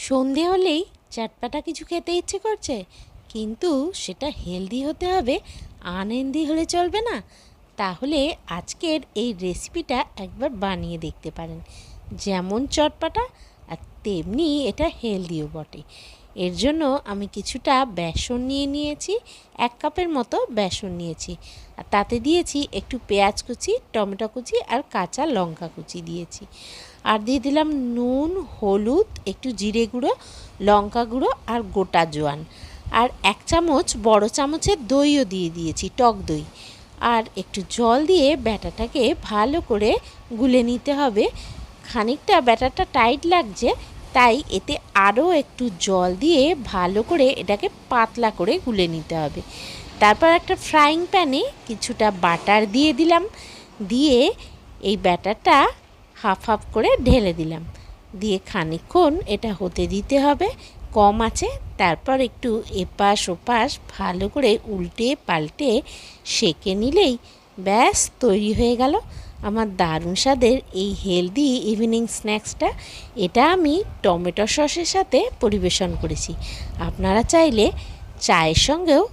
সন্ধে হলেই চটপটা কিছু খেতে ইচ্ছে করছে, কিন্তু সেটা হেলদি হতে হবে, আনহেলদি হলে চলবে না। তাহলে আজকের এই রেসিপিটা একবার বানিয়ে দেখতে পারেন। যেমন চটপটা আর তেমনি এটা হেলদিও বটে। এর জন্য আমি কিছুটা বেসন নিয়েছি, 1 কাপের মতো বেসন নিয়েছি, আর তাতে দিয়েছি একটু পেঁয়াজ কুচি, টমেটো কুচি আর কাঁচা লঙ্কা কুচি দিয়েছি। আর দিয়ে দিলাম নুন, হলুদ, একটু জিরে গুঁড়ো, লঙ্কা গুঁড়ো আর গোটা জোয়ান। আর 1 চামচ বড় চামচের দইও দিয়ে দিয়েছি, টক দই। আর একটু জল দিয়ে ব্যাটাটাকে ভালো করে গুলে নিতে হবে। খানিকটা ব্যাটারটা টাইট লাগছে, তাই এতে আরও একটু জল দিয়ে ভালো করে এটাকে পাতলা করে গুলে নিতে হবে। তারপর একটা ফ্রাইং প্যানে কিছুটা বাটার দিয়ে দিলাম, দিয়ে এই ব্যাটারটা হাফ হাফ করে ঢেলে দিলাম, দিয়ে খানিকক্ষণ এটা হতে দিতে হবে কম আঁচে। তারপর একটু এপাশ ওপাশ ভালো করে উল্টে পাল্টে সেঁকে নিলেই ব্যাস তৈরি হয়ে গেল আমার দারুণ স্বাদের এই হেলদি ইভিনিং স্ন্যাক্সটা। এটা আমি টমেটো সসের সাথে পরিবেশন করেছি। আপনারা চাইলে চায়ের সঙ্গেও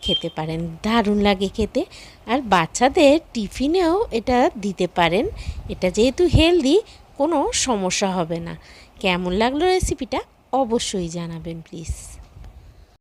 খেতে পারেন, দারুণ লাগে খেতে। আর বাচ্চাদের টিফিনেও এটা দিতে পারেন। এটা যেহেতু হেলদি, কোনো সমস্যা হবে না। কেমন লাগলো রেসিপিটা অবশ্যই জানাবেন প্লিজ।